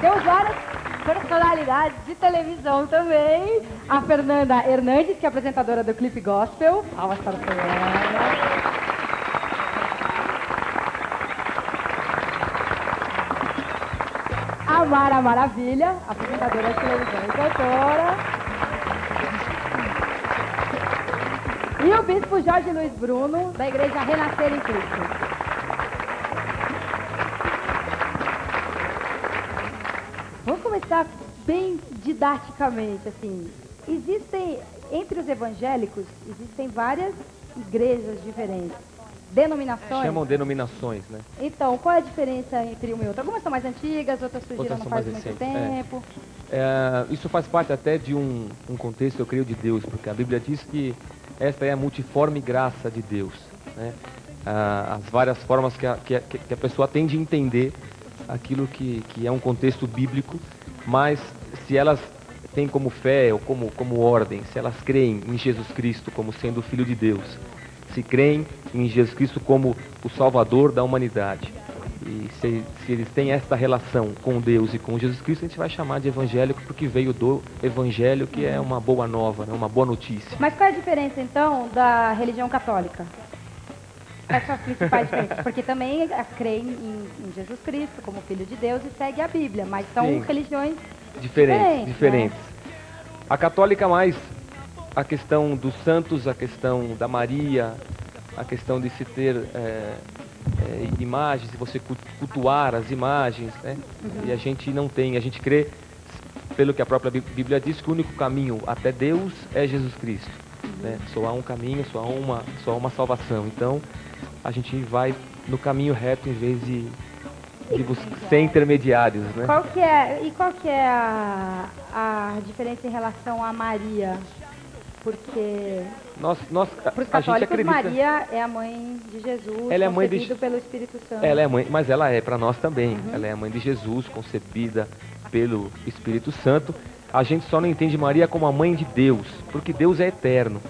Temos várias personalidades de televisão também. A Fernanda Hernandes, que é apresentadora do Clipe Gospel. Palmas para a Fernanda. A Mara Maravilha, apresentadora de televisão e cantora. E o bispo Jorge Luiz Bruno, da Igreja Renascer em Cristo. Vamos começar bem didaticamente, assim. Existem, entre os evangélicos, existem várias igrejas diferentes. Denominações? Chamam denominações, né? Então, qual é a diferença entre uma e outra? Algumas são mais antigas, outras surgiram não faz muito tempo. Isso faz parte até de um contexto, eu creio, de Deus, porque a Bíblia diz que esta é a multiforme graça de Deus, né? As várias formas que a pessoa tem de entender aquilo que é um contexto bíblico, mas se elas têm como fé ou como ordem, se elas creem em Jesus Cristo como sendo o Filho de Deus, se creem em Jesus Cristo como o Salvador da humanidade, e se eles têm esta relação com Deus e com Jesus Cristo, a gente vai chamar de evangélico, porque veio do Evangelho, que é uma boa nova, né? Uma boa notícia. Mas qual é a diferença, então, da religião católica? Quais são as principais diferenças? Porque também creem em Jesus Cristo como Filho de Deus e segue a Bíblia, mas são religiões diferentes. Né? A católica mais a questão dos santos, a questão da Maria, a questão de se ter imagens, de você cultuar as imagens, né? E a gente não tem, a gente crê, pelo que a própria Bíblia diz, que o único caminho até Deus é Jesus Cristo, né? Só há um caminho, só há uma salvação. Então, a gente vai no caminho reto em vez de ser intermediários, né? Qual que é a diferença em relação a Maria? Porque para os católicos, Maria é a mãe de Jesus, ela é mãe pelo Espírito Santo. Ela é mãe, mas ela é para nós também. Ela é a mãe de Jesus, concebida pelo Espírito Santo. A gente só não entende Maria como a mãe de Deus, porque Deus é eterno.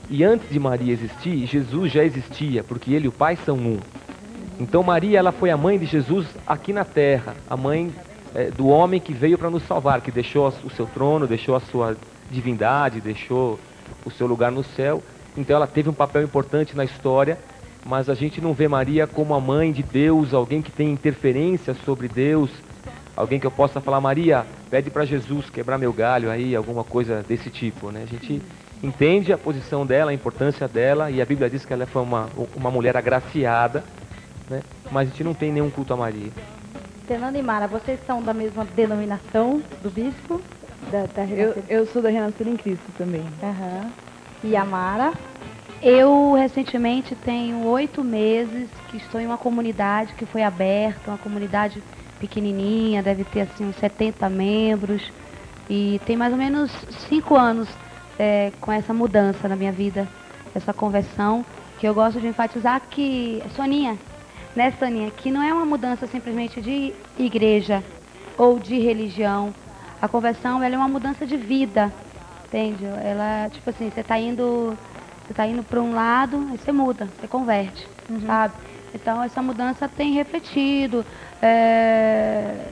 E antes de Maria existir, Jesus já existia, porque ele e o Pai são um. Então Maria, ela foi a mãe de Jesus aqui na terra, a mãe do homem que veio para nos salvar, que deixou o seu trono, deixou a sua divindade, deixou o seu lugar no céu. Então ela teve um papel importante na história, mas a gente não vê Maria como a mãe de Deus, alguém que tem interferência sobre Deus, alguém que eu possa falar: Maria, pede para Jesus quebrar meu galho aí, alguma coisa desse tipo, né? A gente entende a posição dela, a importância dela, e a Bíblia diz que ela foi uma mulher agraciada, né? Mas a gente não tem nenhum culto a Maria. Fernanda e Mara, vocês são da mesma denominação do bispo? Eu sou da Renascer em Cristo também. E a Mara? Eu recentemente tenho 8 meses que estou em uma comunidade que foi aberta, uma comunidade pequenininha, deve ter assim uns 70 membros, e tem mais ou menos 5 anos com essa mudança na minha vida, essa conversão, que eu gosto de enfatizar que, Soninha, né, Soninha, que não é uma mudança simplesmente de igreja ou de religião. A conversão, ela é uma mudança de vida, entende? Ela, tipo assim, você tá indo para um lado, aí você muda, você converte, sabe? Então, essa mudança tem refletido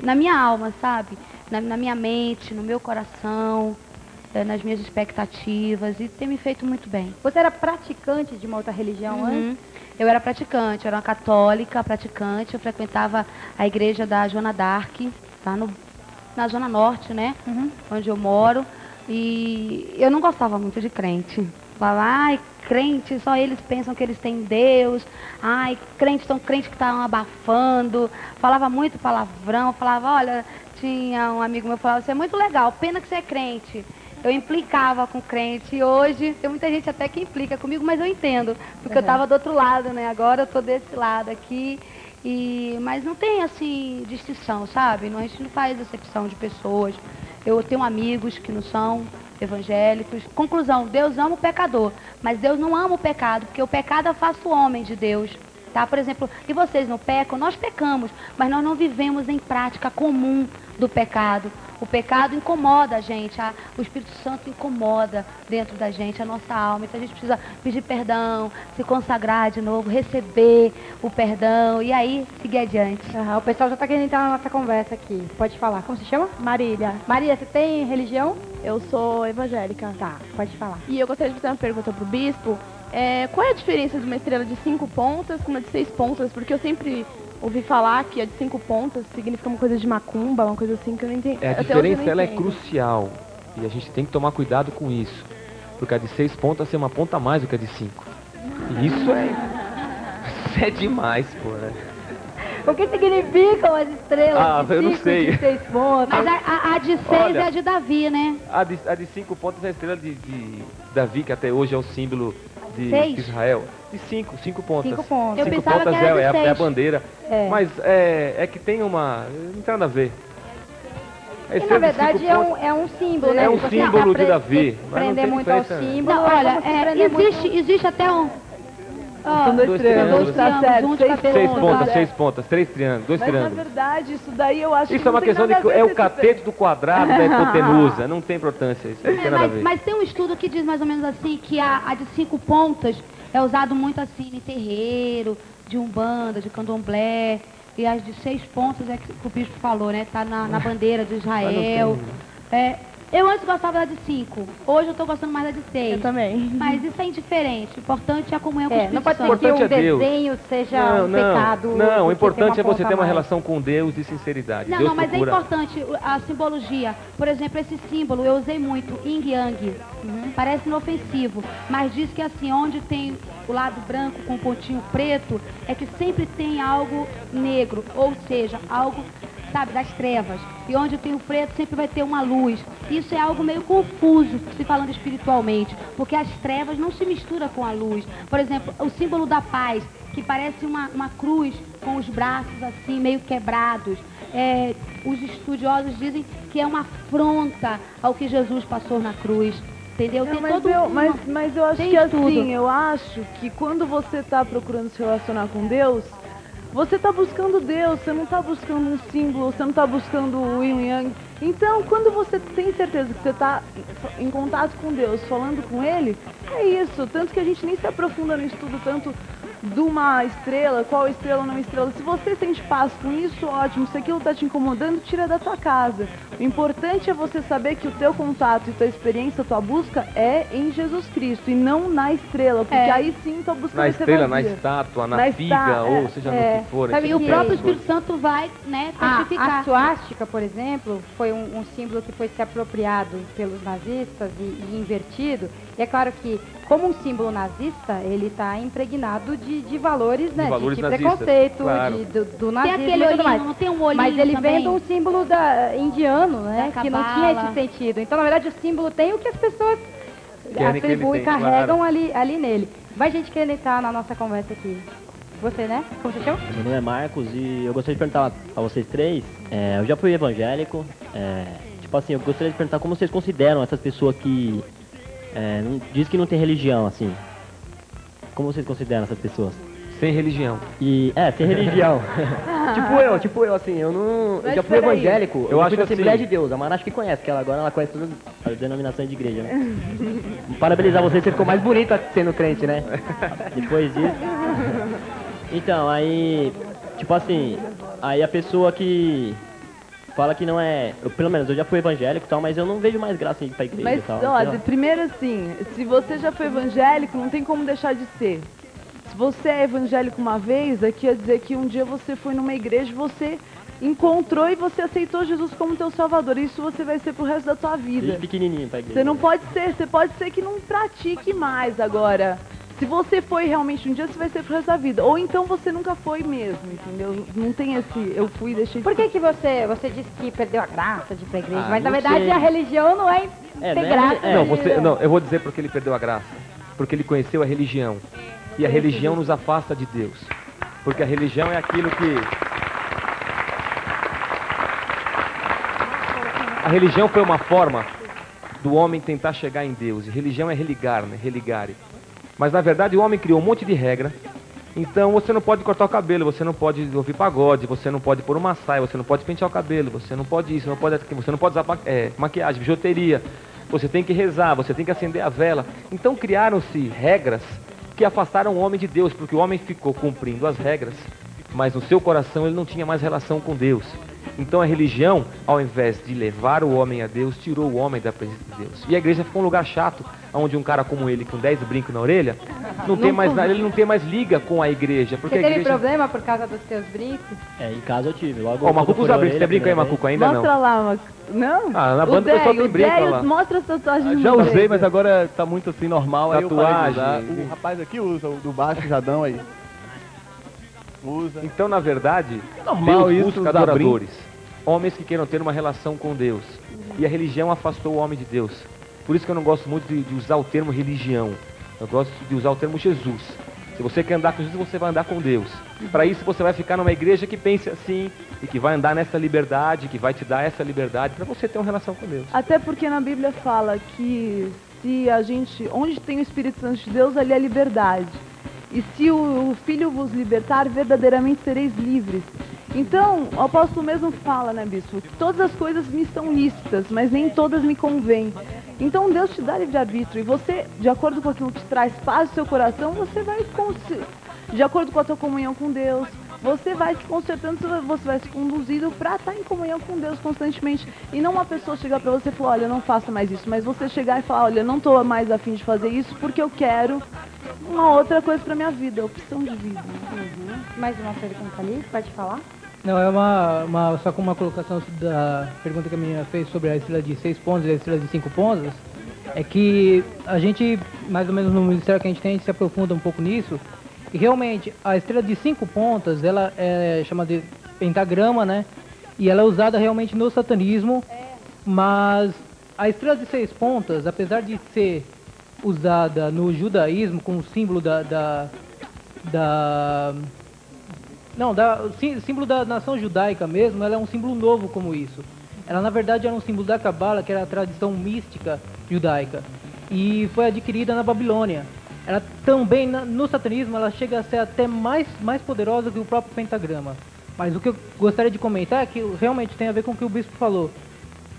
na minha alma, sabe? Na minha mente, no meu coração, nas minhas expectativas, e tem me feito muito bem. Você era praticante de uma outra religião antes? Eu era praticante, eu era uma católica praticante, eu frequentava a igreja da Joana d'Arc, tá na Zona Norte, né? Onde eu moro. E eu não gostava muito de crente. Falava, ai, crente, só eles pensam que eles têm Deus. Ai, crente que estavam abafando. Falava muito palavrão. Falava, olha, tinha um amigo meu que falava, você é muito legal, pena que você é crente. Eu implicava com crente. E hoje tem muita gente até que implica comigo, mas eu entendo. Porque eu estava do outro lado, né? Agora eu estou desse lado aqui. Mas não tem, assim, distinção, sabe? A gente não faz acepção de pessoas. Eu tenho amigos que não são evangélicos. Conclusão, Deus ama o pecador, mas Deus não ama o pecado, porque o pecado afasta o homem de Deus. Tá? Por exemplo, e vocês não pecam? Nós pecamos, mas nós não vivemos em prática comum do pecado. O pecado incomoda a gente, o Espírito Santo incomoda dentro da gente, a nossa alma. Então a gente precisa pedir perdão, se consagrar de novo, receber o perdão e aí seguir adiante. O pessoal já está querendo entrar na nossa conversa aqui. Pode falar. Como se chama? Marília. Maria, você tem religião? Eu sou evangélica. Tá, pode falar. E eu gostaria de fazer uma pergunta pro bispo. Qual é a diferença de uma estrela de 5 pontas com uma de 6 pontas? Porque eu sempre ouvi falar que a de 5 pontas significa uma coisa de macumba, uma coisa assim que eu não entendi. A diferença ela é crucial e a gente tem que tomar cuidado com isso. Porque a de 6 pontas é uma ponta a mais do que a de 5. E isso é demais, pô, né? O que significam as estrelas de 5 e de 6 pontas? Mas a de 6 é a de Davi, né? A de 5 pontas é a estrela de Davi, que até hoje é o símbolo de Israel. De 5 pontas. 5 pontas. Eu 5 pensava pontas que era de é a 6. bandeira. Mas é que tem uma... Não tem nada a ver. E, na verdade é um símbolo, né? É um símbolo de Davi. Prender muito ao símbolo. Não, olha, existe até um... São 2 triângulos, tá certo. 6 pontas, 3 triângulos, 2 triângulos. Mas na verdade, isso daí eu acho que isso é uma questão de que é o cateto do quadrado da hipotenusa, não tem importância, isso não tem nada a ver. Mas tem um estudo que diz mais ou menos assim, que a de 5 pontas é usado muito assim em terreiro, de umbanda, de candomblé, e as de 6 pontas é que o bispo falou, né, tá na bandeira de Israel. Eu antes gostava da de 5, hoje eu tô gostando mais da de 6. Eu também. Mas isso é indiferente, o importante é a comunhão com o Espírito Não pode Santo. ser que um desenho seja um pecado. Não, o importante é você ter uma relação com Deus de sinceridade. Não, mas é importante a simbologia. Por exemplo, esse símbolo eu usei muito, yin yang. Parece inofensivo, mas diz que assim, onde tem o lado branco com um pontinho preto, é que sempre tem algo negro, ou seja, algo, sabe, das trevas. E onde tem o preto sempre vai ter uma luz. Isso é algo meio confuso, se falando espiritualmente, porque as trevas não se misturam com a luz. Por exemplo, o símbolo da paz, que parece uma cruz com os braços assim, meio quebrados. Os estudiosos dizem que é uma afronta ao que Jesus passou na cruz. Entendeu? Não, mas eu acho que assim, eu acho que quando você está procurando se relacionar com Deus, você está buscando Deus, você não está buscando um símbolo, você não está buscando o yin yang. Então, quando você tem certeza que você está em contato com Deus, falando com Ele, é isso. Tanto que a gente nem se aprofunda no estudo tanto de uma estrela, qual estrela ou não estrela. Se você sente paz com isso, ótimo. Se aquilo está te incomodando, tira da tua casa. O importante é você saber que o teu contato e tua experiência, tua busca é em Jesus Cristo e não na estrela, porque aí sim tua busca vai ser vazia. Na estátua, na figa, ou seja no que for. Sabe, e o próprio Espírito Santo vai, né, testificar. A suástica, por exemplo, foi um símbolo que foi se apropriado pelos nazistas e invertido. E é claro que, como um símbolo nazista, ele está impregnado de valores, né? De preconceito, claro. do nazismo tem aquele e tudo mais. olhinho, não tem um olhinho. Mas ele também vem de um símbolo indiano, né? Que não tinha esse sentido. Então, na verdade, o símbolo tem o que as pessoas atribuem e carregam ali nele. Vai gente querendo entrar na nossa conversa aqui. Você, né? Como você chama? Meu nome é Marcos e eu gostaria de perguntar a vocês três. Eu já fui evangélico. Tipo assim, eu gostaria de perguntar como vocês consideram essas pessoas que diz que não tem religião, assim. Como vocês consideram essas pessoas? Sem religião. Sem religião. tipo eu, assim, eu já fui evangélico, eu fui da Assembleia de Deus. A Mara acho que conhece, que agora ela conhece todas as denominações de igreja, né? Parabenizar você ficou mais bonita sendo crente, né? Depois disso. Então, aí, tipo assim, aí a pessoa que fala que não é... pelo menos eu já fui evangélico e tal, mas eu não vejo mais graça em ir pra igreja. Mas, e tal. ó, primeiro assim, se você já foi evangélico, não tem como deixar de ser. Se você é evangélico uma vez, aqui quer dizer que um dia você foi numa igreja, você encontrou e você aceitou Jesus como teu salvador. Isso você vai ser pro resto da tua vida. Desde pequenininho pra igreja. Você não pode ser, você pode ser que não pratique mais agora. Se você foi realmente um dia, você vai ser pro resto da vida. Ou então você nunca foi mesmo, entendeu? Não tem esse, eu fui e deixei... Por que você disse que perdeu a graça de ir pra igreja? Mas na verdade a religião não é ter graça. Não, eu vou dizer porque ele perdeu a graça. Porque ele conheceu a religião. E a religião nos afasta de Deus. Porque a religião é aquilo que... A religião foi uma forma do homem tentar chegar em Deus. E religião é religar, né? Religare. Mas na verdade o homem criou um monte de regra, Então você não pode cortar o cabelo, você não pode ouvir pagode, você não pode pôr uma saia, você não pode pentear o cabelo, você não pode isso, você não pode usar maquiagem, bijuteria, você tem que rezar, você tem que acender a vela. Então criaram-se regras que afastaram o homem de Deus, porque o homem ficou cumprindo as regras, mas no seu coração ele não tinha mais relação com Deus. Então a religião, ao invés de levar o homem a Deus, tirou o homem da presença de Deus. E a igreja ficou um lugar chato, onde um cara como ele, com 10 brincos na orelha, ele não tem mais liga com a igreja. Porque você teve igreja... problema por causa dos seus brincos? Em casa eu tive. Ó, o Macuco usa brinco. Você tem brinco aí, Macuco, ainda mostra não? Mostra lá, Macuco. Não? Na banda o pessoal tem brinco lá. Mostra as tatuagens. Já usei, mas agora tá muito assim, normal. Tatuagem. Aí o rapaz aqui usa, o do baixo, Jadão aí. Usa. Então, na verdade, normal Deus isso, busca adoradores. Homens que queiram ter uma relação com Deus. E a religião afastou o homem de Deus. Por isso que eu não gosto muito de usar o termo religião. Eu gosto de usar o termo Jesus. Se você quer andar com Jesus, você vai andar com Deus. Para isso você vai ficar numa igreja que pense assim e que vai andar nessa liberdade, que vai te dar essa liberdade para você ter uma relação com Deus. Até porque na Bíblia fala que se a gente, onde tem o Espírito Santo de Deus, ali é liberdade. E se o Filho vos libertar, verdadeiramente sereis livres. Então, o apóstolo mesmo fala, né, bispo? Todas as coisas me são lícitas, mas nem todas me convêm. Então, Deus te dá livre-arbítrio. E você, de acordo com aquilo que te traz paz no seu coração, você vai, de acordo com a tua comunhão com Deus, você vai se consertando, você vai se conduzindo para estar em comunhão com Deus constantemente. E não uma pessoa chegar para você e falar, olha, não faça mais isso. Mas você chegar e falar, olha, não estou mais a fim de fazer isso porque eu quero uma outra coisa para minha vida, opção de vida. Mais uma pergunta ali, pode falar? Não, é só com uma colocação da pergunta que a menina fez sobre a estrela de 6 pontos e a estrela de 5 pontos, é que a gente, mais ou menos no ministério que a gente se aprofunda um pouco nisso, e realmente a estrela de 5 pontas, ela é chamada de pentagrama, né? E ela é usada realmente no satanismo, mas a estrela de 6 pontas, apesar de ser usada no judaísmo como símbolo símbolo da nação judaica mesmo, ela é um símbolo novo como isso. Ela, na verdade, era um símbolo da Cabala, que era a tradição mística judaica, e foi adquirida na Babilônia. Ela também, no satanismo, ela chega a ser até mais poderosa que o próprio pentagrama. Mas o que eu gostaria de comentar é que realmente tem a ver com o que o bispo falou.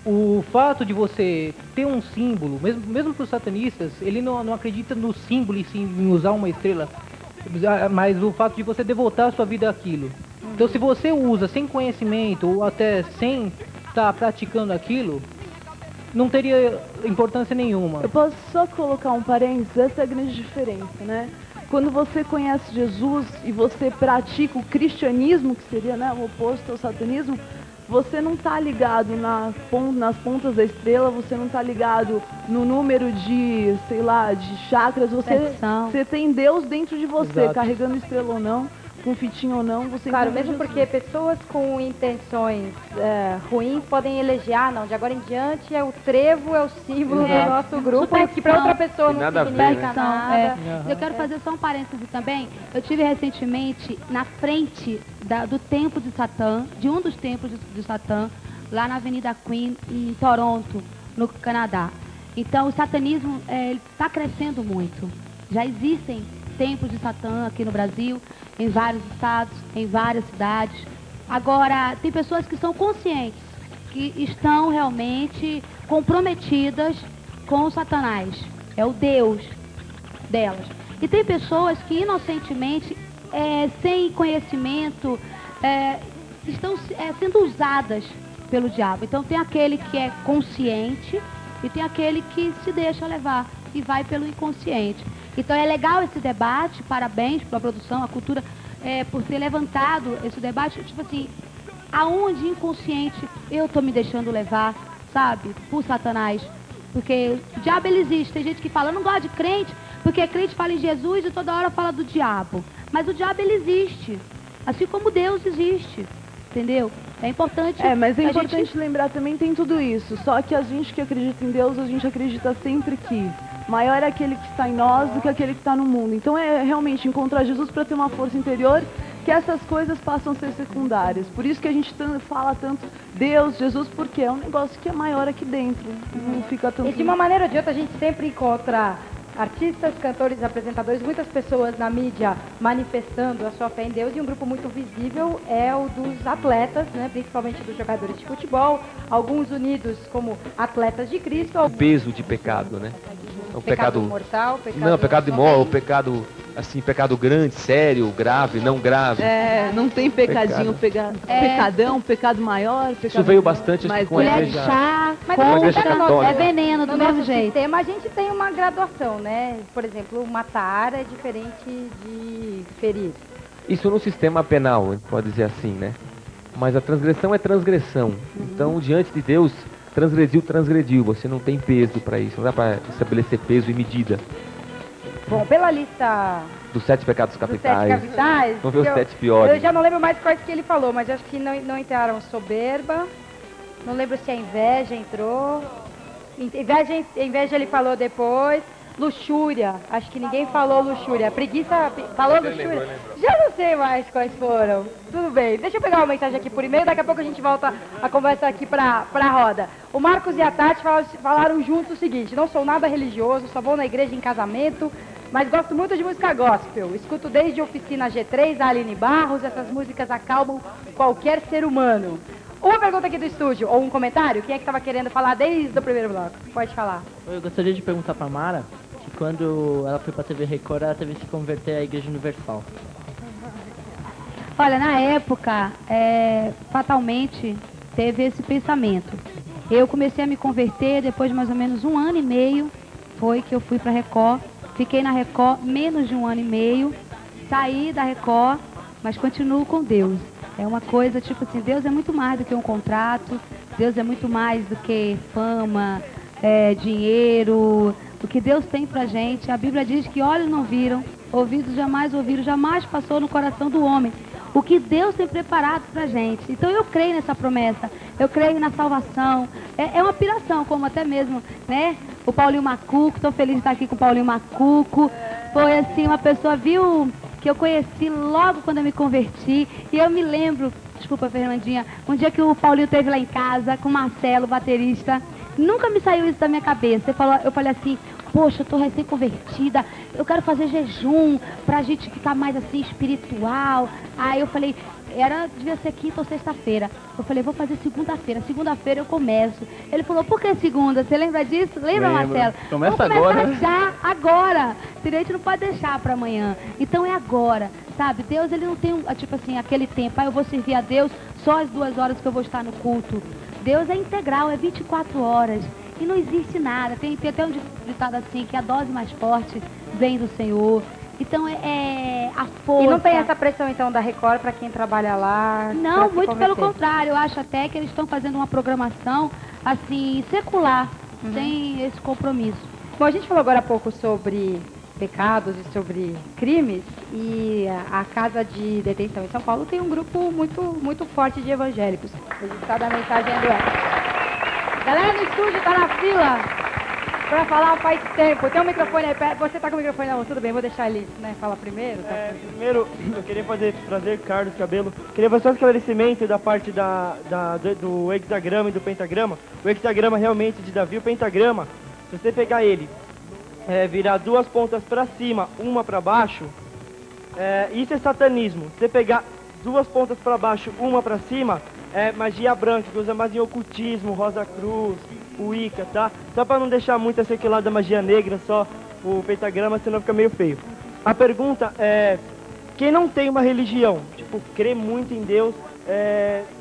O fato de você ter um símbolo, mesmo para os satanistas, ele não acredita no símbolo e sim em usar uma estrela, mas o fato de você devotar a sua vida àquilo. Então, se você usa sem conhecimento ou até sem estar praticando aquilo, não teria importância nenhuma. Eu posso só colocar um parênteses? Essa é a grande diferença, né? Quando você conhece Jesus e você pratica o cristianismo, que seria, né, o oposto ao satanismo, você não está ligado nas pontas da estrela, você não está ligado no número de, sei lá, de chakras, você tem Deus dentro de você, exato, carregando estrela ou não, com fitinho ou não, você... Claro, mesmo porque pessoas com intenções ruins podem eleger, não, de agora em diante o trevo é o símbolo do nosso grupo, que para outra pessoa não significa nada. Eu quero fazer só um parêntese também. Eu tive recentemente na frente do templo de Satã, de um dos templos de Satã, lá na Avenida Queen, em Toronto, no Canadá. Então o satanismo está crescendo muito. Já existem templos de Satã aqui no Brasil, em vários estados, em várias cidades. Agora, tem pessoas que são conscientes, que estão realmente comprometidas com o Satanás. É o Deus delas. E tem pessoas que inocentemente, sem conhecimento, estão sendo usadas pelo diabo. Então tem aquele que é consciente e tem aquele que se deixa levar e vai pelo inconsciente. Então é legal esse debate, parabéns pela produção, a cultura, por ter levantado esse debate, tipo assim, aonde inconsciente eu estou me deixando levar, sabe, por Satanás. Porque o diabo ele existe, tem gente que fala, eu não gosto de crente, porque crente fala em Jesus e toda hora fala do diabo. Mas o diabo ele existe, assim como Deus existe, entendeu? É importante... mas é importante lembrar também, tem tudo isso, só que a gente que acredita em Deus, a gente acredita sempre que maior é aquele que está em nós do que aquele que está no mundo. Então é realmente encontrar Jesus para ter uma força interior, que essas coisas passam a ser secundárias. Por isso que a gente fala tanto Deus, Jesus, porque é um negócio que é maior aqui dentro. Não fica tanto... E de uma maneira ou de outra a gente sempre encontra artistas, cantores, apresentadores, muitas pessoas na mídia manifestando a sua fé em Deus, e um grupo muito visível é o dos atletas, né, principalmente dos jogadores de futebol, alguns unidos como atletas de Cristo. O peso de pecado, né? O pecado mortal, pecado... Não, pecado de morte, o pecado, assim, pecado grande, sério, grave, não grave. Não tem pecadinho, pecadão, pecado maior, pecado... Isso veio bastante mais com a Colher de igreja... chá, Mas é veneno do no mesmo nosso jeito. sistema a gente tem uma graduação, né? Por exemplo, matar é diferente de ferir. Isso no sistema penal, pode dizer assim, né? Mas a transgressão é transgressão. Então, diante de Deus, transgrediu. Você não tem peso para isso, não dá para estabelecer peso e medida. Bom, pela lista Dos 7 pecados capitais. Vamos ver os 7 eu piores. já não lembro mais quais que ele falou, mas acho que não entraram soberba. Não lembro se a inveja entrou. Inveja ele falou depois. Luxúria, acho que ninguém falou luxúria. Preguiça, falou luxúria? Já não sei mais quais foram. Tudo bem, deixa eu pegar uma mensagem aqui por e-mail, daqui a pouco a gente volta a conversa aqui pra roda. O Marcos e a Tati falaram juntos o seguinte: não sou nada religioso, só vou na igreja em casamento, mas gosto muito de música gospel. Escuto desde Oficina G3, a Aline Barros, essas músicas acalmam qualquer ser humano. Uma pergunta aqui do estúdio, ou um comentário, quem é que estava querendo falar desde o primeiro bloco? Pode falar. Eu gostaria de perguntar pra Mara que quando ela foi pra TV Record, ela teve que se converter à Igreja Universal. Olha, na época, fatalmente, teve esse pensamento. Eu comecei a me converter depois de mais ou menos 1 ano e meio, foi que eu fui pra Record. Fiquei na Record menos de 1 ano e meio, saí da Record, mas continuo com Deus. É uma coisa, tipo assim, Deus é muito mais do que um contrato, Deus é muito mais do que fama, dinheiro, o que Deus tem pra gente. A Bíblia diz que olhos não viram, ouvidos jamais ouviram, jamais passou no coração do homem o que Deus tem preparado pra gente. Então eu creio nessa promessa, eu creio na salvação. É uma piração, como até mesmo, né? O Paulinho Macuco, estou feliz de estar aqui com o Paulinho Macuco. Foi assim, uma pessoa, viu, que eu conheci logo quando eu me converti. E eu me lembro, desculpa, Fernandinha, um dia que o Paulinho esteve lá em casa com o Marcelo, baterista. Nunca me saiu isso da minha cabeça. Eu falei assim: poxa, eu tô recém-convertida, eu quero fazer jejum pra gente ficar mais assim, espiritual. Aí eu falei, devia ser quinta ou sexta-feira. Eu falei, vou fazer segunda-feira eu começo. Ele falou, por que segunda? Você lembra disso? Lembra, Marcelo? Começa agora. Já, agora. Senão a gente não pode deixar pra amanhã. Então é agora, sabe? Deus, ele não tem, tipo assim, aquele tempo, eu vou servir a Deus só as 2 horas que eu vou estar no culto. Deus é integral, é 24 horas. E não existe nada. Tem até um ditado assim, que a dose mais forte vem do Senhor. Então é a força. E não tem essa pressão então da Record para quem trabalha lá? Não, muito pelo contrário. Eu acho até que eles estão fazendo uma programação assim, secular, sem esse compromisso. Bom, a gente falou agora há pouco sobre pecados e sobre crimes, e a Casa de Detenção em São Paulo tem um grupo muito forte de evangélicos. O resultado da mensagem é do galera no estúdio tá na fila pra falar faz tempo. Tem um microfone aí perto. Você tá com o microfone? Não, tudo bem, vou deixar ele, né, falar primeiro. Tá? Primeiro, eu queria trazer Carlos Cabelo. Queria fazer um esclarecimento da parte do hexagrama e do pentagrama. O hexagrama realmente de Davi, o pentagrama, se você pegar ele, virar 2 pontas pra cima, uma pra baixo, isso é satanismo. Se você pegar 2 pontas pra baixo, uma pra cima, é magia branca, que usa mais em ocultismo, Rosa Cruz, o Wicca, tá? Só pra não deixar muito esse aqui lá da magia negra, só o pentagrama, senão fica meio feio. A pergunta é, quem não tem uma religião, tipo, crê muito em Deus,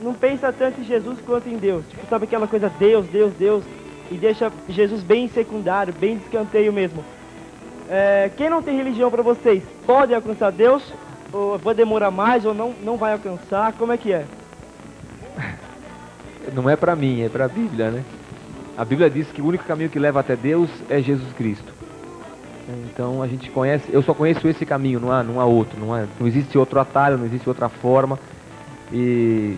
não pensa tanto em Jesus quanto em Deus. Tipo, sabe aquela coisa Deus, Deus, Deus, e deixa Jesus bem secundário, bem de escanteio mesmo. Quem não tem religião pra vocês, pode alcançar Deus? Ou vai demorar mais, ou não vai alcançar? Como é que é? Não é pra mim, é pra Bíblia, né? A Bíblia diz que o único caminho que leva até Deus é Jesus Cristo. Então a gente conhece, eu só conheço esse caminho, não há outro, não existe outro atalho, não existe outra forma. E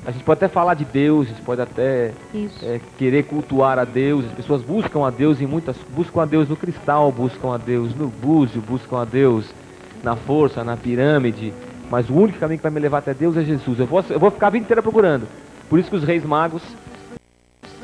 a gente pode até falar de Deus, a gente pode até querer cultuar a Deus. As pessoas buscam a Deus buscam a Deus no cristal, buscam a Deus no búzio, buscam a Deus na força, na pirâmide. Mas o único caminho que vai me levar até Deus é Jesus. Eu vou ficar a vida inteira procurando. Por isso que os reis magos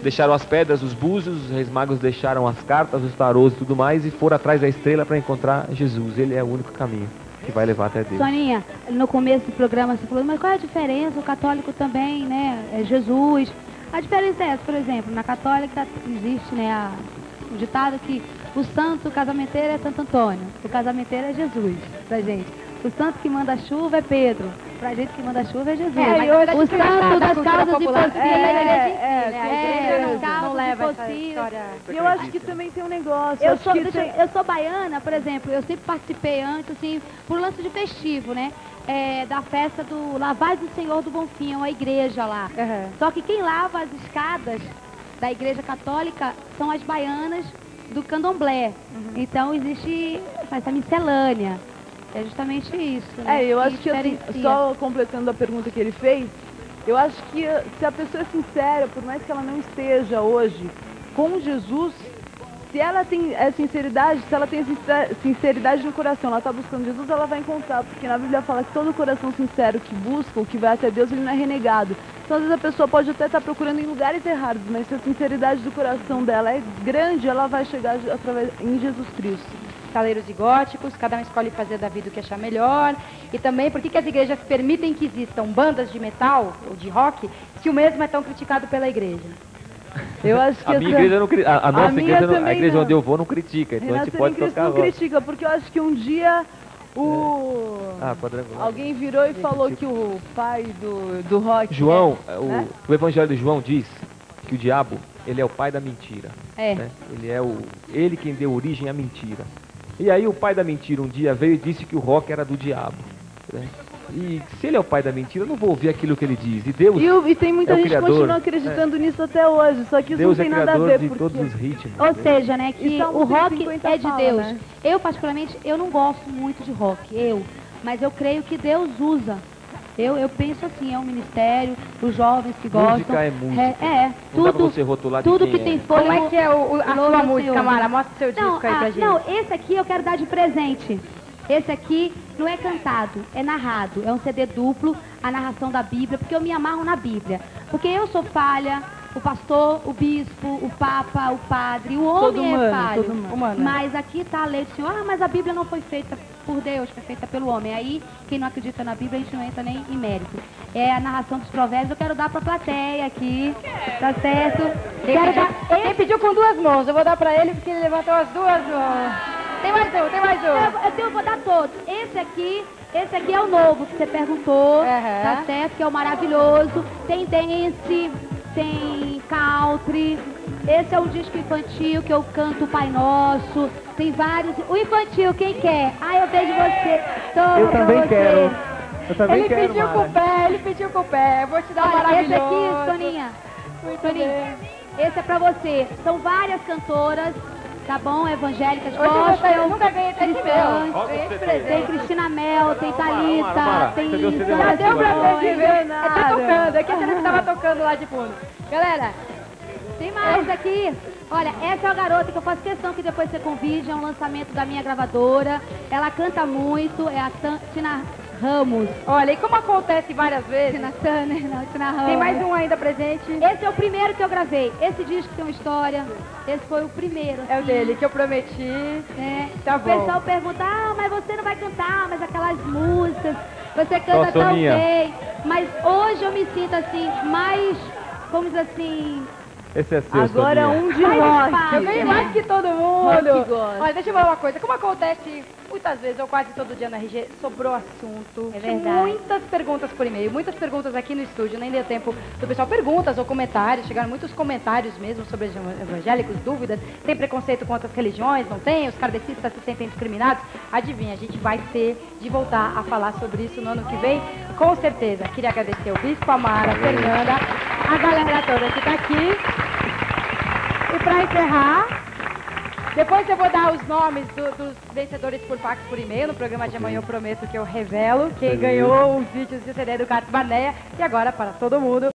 deixaram as pedras, os búzios, os reis magos deixaram as cartas, os tarôs e tudo mais e foram atrás da estrela para encontrar Jesus. Ele é o único caminho que vai levar até Deus. Soninha, no começo do programa você falou, mas qual é a diferença? O católico também, né? É Jesus. A diferença é essa, por exemplo, na católica existe, né, o ditado que o santo casamenteiro é Santo Antônio, o casamenteiro é Jesus, pra gente. O santo que manda chuva é Pedro, pra gente que manda chuva é Jesus. O santo das causas de possível não leva essa história. E eu acho que também tem um negócio. Eu sou baiana, por exemplo, eu sempre participei antes, assim, por lance de festivo, né? Da festa do Lavais do Senhor do Bonfim, uma igreja lá. Só que quem lava as escadas da igreja católica são as baianas do candomblé. Então existe essa miscelânea. É justamente isso, né? Eu acho que assim, só completando a pergunta que ele fez, eu acho que se a pessoa é sincera, por mais que ela não esteja hoje com Jesus, se ela tem sinceridade, se ela tem sinceridade no coração, ela está buscando Jesus, ela vai encontrar, porque na Bíblia fala que todo coração sincero que busca, o que vai até Deus, ele não é renegado. Então às vezes a pessoa pode até estar procurando em lugares errados, mas se a sinceridade do coração dela é grande, ela vai chegar em Jesus Cristo. Caleiros e góticos, cada um escolhe fazer da vida o que achar melhor. E também, por que as igrejas permitem que existam bandas de metal ou de rock, se o mesmo é tão criticado pela igreja? Eu acho que a minha igreja não a nossa igreja, a igreja onde eu vou não critica, então a gente pode tocar rock. Não critica, porque eu acho que um dia alguém virou e falou que o pai do rock... João, o evangelho de João diz que o diabo, ele é o pai da mentira. Né? Ele quem deu origem à mentira. E aí o pai da mentira um dia veio e disse que o rock era do diabo. Né? E se ele é o pai da mentira, eu não vou ouvir aquilo que ele diz. E Deus e tem muita gente que continua acreditando nisso até hoje, só que isso Deus não tem nada a ver. De todos os ritmos. Ou seja, né, que o rock é de Deus. Né? Eu, particularmente, eu não gosto muito de rock, mas eu creio que Deus usa. Eu penso assim, é um ministério, os jovens que gostam. Música é música. Tudo, não dá pra você rotular de tudo quem que tem fogo. Como é que é a sua música, Mara? Mostra o seu disco aí pra gente. Não, esse aqui eu quero dar de presente. Esse aqui não é cantado, é narrado. É um CD duplo, a narração da Bíblia, porque eu me amarro na Bíblia. Porque eu sou falha, o pastor, o bispo, o papa, o padre, o homem é falho. Mas aqui está a lei do Senhor. Mas a Bíblia não foi feita por Deus, foi feita pelo homem. Aí, quem não acredita na Bíblia, a gente não entra nem em mérito. É a narração dos provérbios, eu quero dar pra plateia aqui, tá certo? Quem pediu com duas mãos, eu vou dar pra ele porque ele levantou as duas mãos. Tem mais um. Eu vou dar todos. Esse aqui é o novo que você perguntou, tá certo? Que é o maravilhoso. Tem dance, tem country. Esse é um disco infantil que eu canto o Pai Nosso. Tem vários. O infantil, quem quer? Eu vejo você. Toma eu também você. quero. Eu também ele quero, pediu com o pé, ele pediu com o pé. Eu vou te dar um maravilhoso. Esse aqui, Soninha. Soninha, esse é pra você. São várias cantoras, tá bom? Evangélicas, gospel. Eu nunca ganhei até de meu. Tem Cristina Mel, tem Thalita, tem... Já deu pra você ver. Tá tocando, aqui a gente tava tocando lá de fundo. Galera, tem mais aqui. Olha, essa é a garota que eu faço questão que depois você convide, é um lançamento da minha gravadora. Ela canta muito, é a Tina Ramos. Olha, e como acontece várias vezes... Tina Turner, não, Tina Ramos. Tem mais um ainda presente. Esse é o primeiro que eu gravei. Esse disco tem uma história. Esse foi o primeiro. É o dele, que eu prometi. Tá bom. O pessoal pergunta, mas você não vai cantar, mas aquelas músicas, você canta tão bem. Mas hoje eu me sinto assim, mais, vamos dizer assim... Esse é seu, agora Soninha. Um de rock. Eu ganhei mais que todo mundo. Olha, deixa eu falar uma coisa. Como acontece muitas vezes, ou quase todo dia na RG, sobrou assunto. É verdade. Muitas perguntas por e-mail, muitas perguntas aqui no estúdio. Nem deu tempo do pessoal. Perguntas ou comentários. Chegaram muitos comentários mesmo sobre os evangélicos, dúvidas. Tem preconceito contra as religiões? Não tem? Os kardecistas se sentem discriminados? Adivinha, a gente vai ter de voltar a falar sobre isso no ano que vem. Com certeza. Queria agradecer o Bispo, a Mara, a Fernanda, a galera toda que está aqui. E para encerrar, depois eu vou dar os nomes dos vencedores por fax por e-mail. No programa de amanhã eu prometo que eu revelo quem ganhou os vídeos de CD do Carlos Barneia. E agora, para todo mundo,